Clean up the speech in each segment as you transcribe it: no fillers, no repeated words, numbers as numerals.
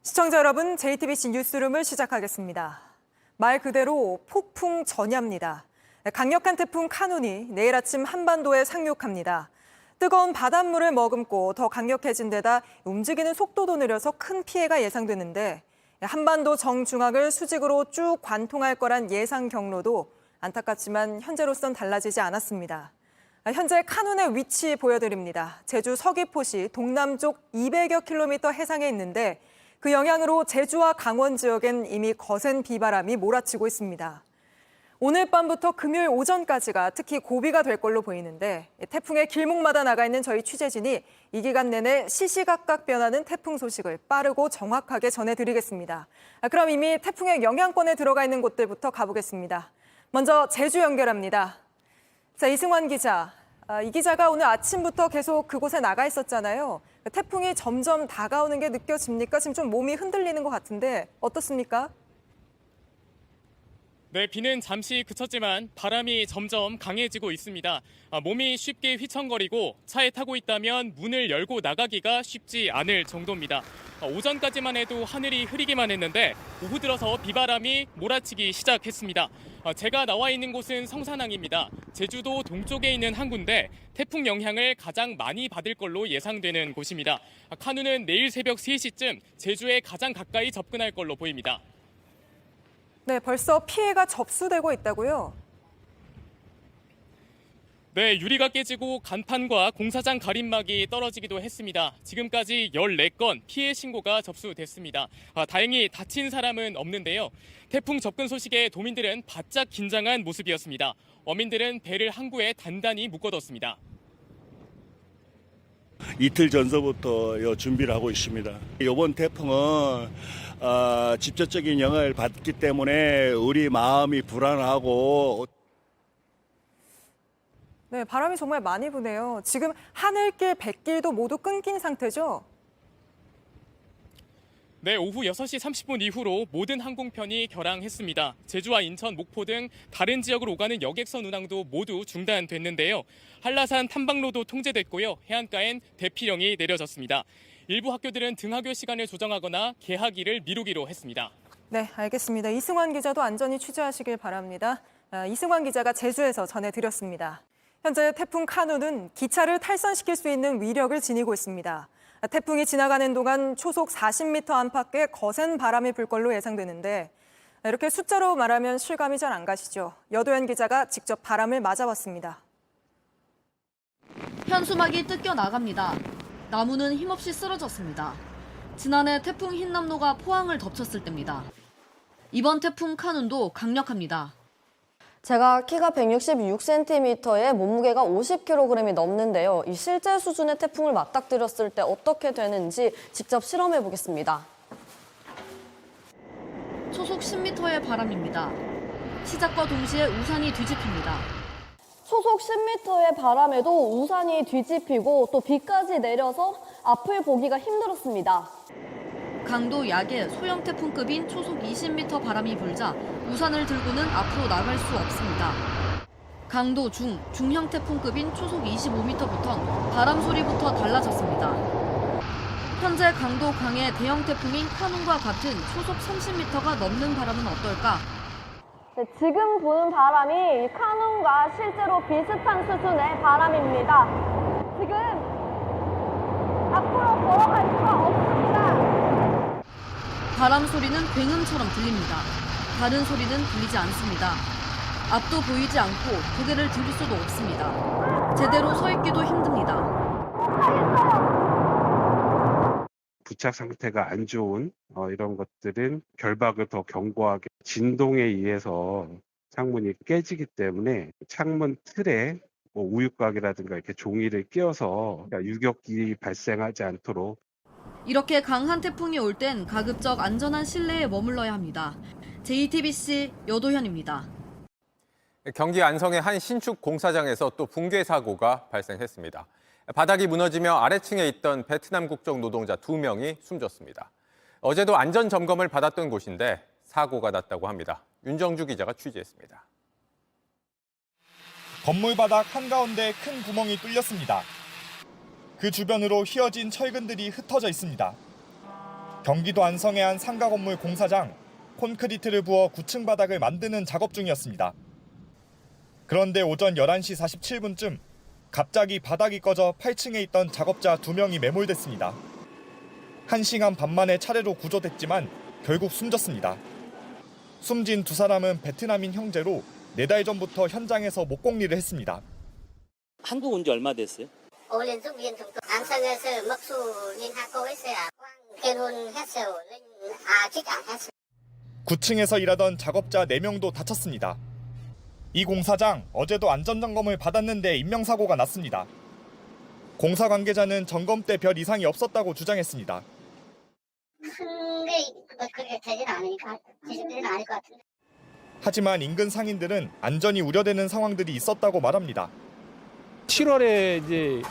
시청자 여러분, JTBC 뉴스룸을 시작하겠습니다. 말 그대로 폭풍 전야입니다. 강력한 태풍 카눈이 내일 아침 한반도에 상륙합니다. 뜨거운 바닷물을 머금고 더 강력해진 데다 움직이는 속도도 느려서 큰 피해가 예상되는데 한반도 정중앙을 수직으로 쭉 관통할 거란 예상 경로도 안타깝지만 현재로선 달라지지 않았습니다. 현재 카눈의 위치 보여드립니다. 제주 서귀포시 동남쪽 200여 킬로미터 해상에 있는데 그 영향으로 제주와 강원 지역엔 이미 거센 비바람이 몰아치고 있습니다. 오늘 밤부터 금요일 오전까지가 특히 고비가 될 걸로 보이는데 태풍의 길목마다 나가 있는 저희 취재진이 이 기간 내내 시시각각 변하는 태풍 소식을 빠르고 정확하게 전해드리겠습니다. 그럼 이미 태풍의 영향권에 들어가 있는 곳들부터 가보겠습니다. 먼저 제주 연결합니다. 자, 이승환 기자. 이 기자가 오늘 아침부터 계속 그곳에 나가 있었잖아요. 태풍이 점점 다가오는 게 느껴집니까? 지금 좀 몸이 흔들리는 것 같은데 어떻습니까? 네, 비는 잠시 그쳤지만 바람이 점점 강해지고 있습니다. 몸이 쉽게 휘청거리고 차에 타고 있다면 문을 열고 나가기가 쉽지 않을 정도입니다. 오전까지만 해도 하늘이 흐리기만 했는데 오후 들어서 비바람이 몰아치기 시작했습니다. 제가 나와 있는 곳은 성산항입니다. 제주도 동쪽에 있는 항구인데 태풍 영향을 가장 많이 받을 걸로 예상되는 곳입니다. 카눈은 내일 새벽 3시쯤 제주에 가장 가까이 접근할 걸로 보입니다. 네, 벌써 피해가 접수되고 있다고요? 네, 유리가 깨지고 간판과 공사장 가림막이 떨어지기도 했습니다. 지금까지 14건 피해 신고가 접수됐습니다. 다행히 다친 사람은 없는데요. 태풍 접근 소식에 도민들은 바짝 긴장한 모습이었습니다. 어민들은 배를 항구에 단단히 묶어뒀습니다. 이틀 전서부터 준비를 하고 있습니다. 이번 태풍은 직접적인 영향을 받기 때문에 우리 마음이 불안하고 네, 바람이 정말 많이 부네요. 지금 하늘길, 뱃길도 모두 끊긴 상태죠? 네, 오후 6시 30분 이후로 모든 항공편이 결항했습니다. 제주와 인천, 목포 등 다른 지역으로 오가는 여객선 운항도 모두 중단됐는데요. 한라산 탐방로도 통제됐고요. 해안가엔 대피령이 내려졌습니다. 일부 학교들은 등하교 시간을 조정하거나 개학일을 미루기로 했습니다. 네, 알겠습니다. 이승환 기자도 안전히 취재하시길 바랍니다. 이승환 기자가 제주에서 전해드렸습니다. 현재 태풍 카눈은 기차를 탈선시킬 수 있는 위력을 지니고 있습니다. 태풍이 지나가는 동안 초속 40m 안팎의 거센 바람이 불 걸로 예상되는데 이렇게 숫자로 말하면 실감이 잘 안 가시죠? 여도현 기자가 직접 바람을 맞아봤습니다. 현수막이 뜯겨 나갑니다. 나무는 힘없이 쓰러졌습니다. 지난해 태풍 흰남노가 포항을 덮쳤을 때입니다. 이번 태풍 카눈도 강력합니다. 제가 키가 166cm에 몸무게가 50kg이 넘는데요. 이 실제 수준의 태풍을 맞닥뜨렸을 때 어떻게 되는지 직접 실험해 보겠습니다. 초속 10m의 바람입니다. 시작과 동시에 우산이 뒤집힙니다. 초속 10m의 바람에도 우산이 뒤집히고 또 비까지 내려서 앞을 보기가 힘들었습니다. 강도 약의 소형 태풍급인 초속 20m 바람이 불자 우산을 들고는 앞으로 나갈 수 없습니다. 강도 중, 중형 태풍급인 초속 25m부터 바람 소리부터 달라졌습니다. 현재 강도 강의 대형 태풍인 카눈과 같은 초속 30m가 넘는 바람은 어떨까? 네, 지금 부는 바람이 카눈과 실제로 비슷한 수준의 바람입니다. 지금 앞으로 걸어갈 수가 없습니다. 바람 소리는 굉음처럼 들립니다. 다른 소리는 들리지 않습니다. 앞도 보이지 않고 고개를 들을 수도 없습니다. 제대로 서 있기도 힘듭니다. 부착 상태가 안 좋은 이런 것들은 결박을 더 견고하게 진동에 의해서 창문이 깨지기 때문에 창문 틀에 우유곽이라든가 이렇게 종이를 끼워서 유격이 발생하지 않도록. 이렇게 강한 태풍이 올 땐 가급적 안전한 실내에 머물러야 합니다. JTBC 여도현입니다. 경기 안성의 한 신축 공사장에서 또 붕괴 사고가 발생했습니다. 바닥이 무너지며 아래층에 있던 베트남 국적 노동자 2명이 숨졌습니다. 어제도 안전 점검을 받았던 곳인데 사고가 났다고 합니다. 윤정주 기자가 취재했습니다. 건물 바닥 한가운데 큰 구멍이 뚫렸습니다. 그 주변으로 휘어진 철근들이 흩어져 있습니다. 경기도 안성의 한 상가 건물 공사장, 콘크리트를 부어 9층 바닥을 만드는 작업 중이었습니다. 그런데 오전 11시 47분쯤 갑자기 바닥이 꺼져 8층에 있던 작업자 2명이 매몰됐습니다. 1시간 반 만에 차례로 구조됐지만 결국 숨졌습니다. 숨진 두 사람은 베트남인 형제로 4달 전부터 현장에서 목공일을 했습니다. 한국 온 지 얼마 됐어요? 올해 주기엔 좀 안성에서 먹수인하고 있어요. 결혼했어요. 아직 안 했어요. 9층에서 일하던 작업자 4명도 다쳤습니다. 이 공사장 어제도 안전점검을 받았는데 인명사고가 났습니다. 공사 관계자는 점검 때 별 이상이 없었다고 주장했습니다. 큰게 그렇게 되진 않으니까 지식되진 않을 것 같은데. 하지만 인근 상인들은 안전이 우려되는 상황들이 있었다고 말합니다. 7월에 이제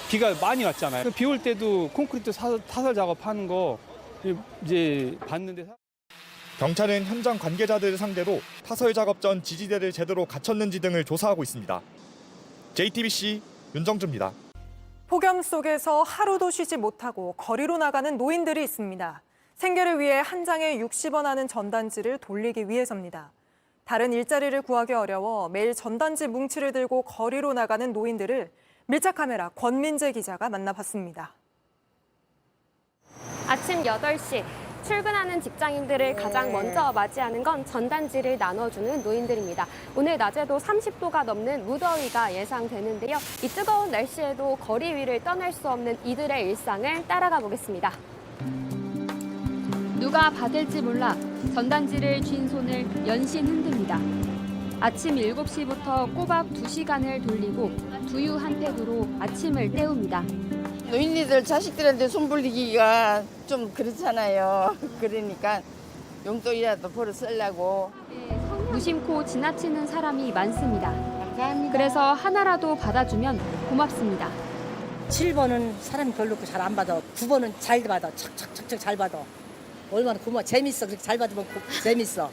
비가 많이 왔잖아요. 비 올 때도 콘크리트 타설 작업하는 거 이제 봤는데. 경찰은 현장 관계자들을 상대로 타설 작업 전 지지대를 제대로 갖췄는지 등을 조사하고 있습니다. JTBC 윤정주입니다. 폭염 속에서 하루도 쉬지 못하고 거리로 나가는 노인들이 있습니다. 생계를 위해 한 장에 60원 하는 전단지를 돌리기 위해서입니다. 다른 일자리를 구하기 어려워 매일 전단지 뭉치를 들고 거리로 나가는 노인들을 밀착카메라 권민재 기자가 만나봤습니다. 아침 8시 출근하는 직장인들을 가장 먼저 맞이하는 건 전단지를 나눠주는 노인들입니다. 오늘 낮에도 30도가 넘는 무더위가 예상되는데요. 이 뜨거운 날씨에도 거리 위를 떠날 수 없는 이들의 일상을 따라가 보겠습니다. 누가 받을지 몰라 전단지를 쥔 손을 연신 흔듭니다. 아침 7시부터 꼬박 2시간을 돌리고 두유 한 팩으로 아침을 때웁니다. 노인네들 자식들한테 손 벌리기가 좀 그렇잖아요. 그러니까 용돈이라도 벌어 쓰려고. 무심코 지나치는 사람이 많습니다. 감사합니다. 그래서 하나라도 받아주면 고맙습니다. 7번은 사람이 별로 없고 잘 안 받아. 9번은 잘 받아. 척척척척 잘 받아. 얼마나 고마워. 재밌어. 그렇게 잘 받으면 재밌어.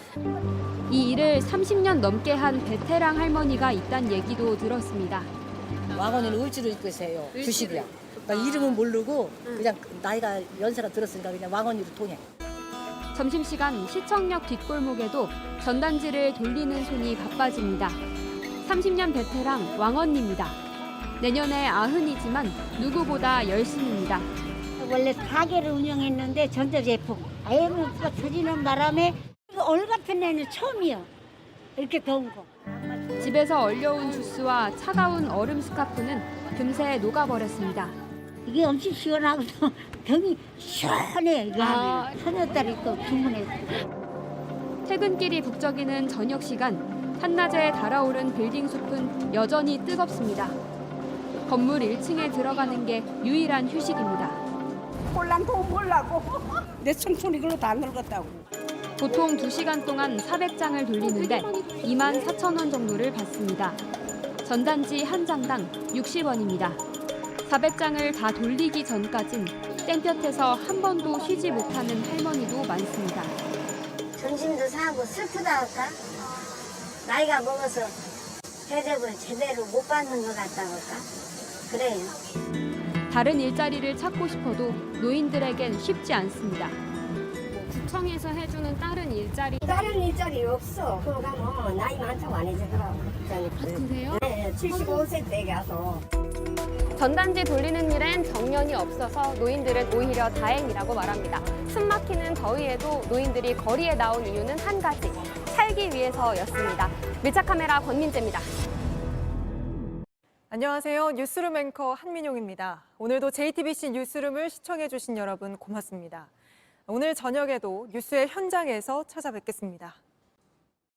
이 일을 30년 넘게 한 베테랑 할머니가 있다는 얘기도 들었습니다. 왕언니는 을지로 입고 있어요. 90이야. 그러니까 이름은 모르고 그냥 나이가 연세가 들었으니까 그냥 왕언니로 통해. 점심시간 시청역 뒷골목에도 전단지를 돌리는 손이 바빠집니다. 30년 베테랑 왕언니입니다. 내년에 90이지만 누구보다 열심입니다. 원래 가게를 운영했는데 전자제품 아이엠프가 터지는 바람에 올 같은 애는 처음이야. 이렇게 더운 거. 집에서 얼려온 주스와 차가운 얼음 스카프는 금세 녹아버렸습니다. 이게 엄청 시원하고 병이 시원해. 이게 하면 소녀딸이 또 주문했어. 퇴근길이 북적이는 저녁 시간, 한낮에 달아오른 빌딩 숲은 여전히 뜨겁습니다. 건물 1층에 들어가는 게 유일한 휴식입니다. 꼴랑 돈 벌라고. 내 청춘이 그걸로 다 늙었다고. 보통 2시간 동안 400장을 돌리는데 24,000원 정도를 받습니다. 전단지 한 장당 60원입니다. 400장을 다 돌리기 전까진 땡볕에서 한 번도 쉬지 못하는 할머니도 많습니다. 점심도 사고 슬프다 할까? 나이가 먹어서 대접을 제대로 못 받는 것 같다 할까? 그래요. 다른 일자리를 찾고 싶어도 노인들에겐 쉽지 않습니다. 구청에서 해주는 다른 일자리 없어. 그거 가면 나이 많다고 안 해주더라고. 그래요? 네, 75세 때 가서. 전단지 돌리는 일엔 정년이 없어서 노인들은 오히려 다행이라고 말합니다. 숨막히는 더위에도 노인들이 거리에 나온 이유는 한 가지, 살기 위해서였습니다. 밀착카메라 권민재입니다. 안녕하세요. 뉴스룸 앵커 한민용입니다. 오늘도 JTBC 뉴스룸을 시청해주신 여러분 고맙습니다. 오늘 저녁에도 뉴스의 현장에서 찾아뵙겠습니다.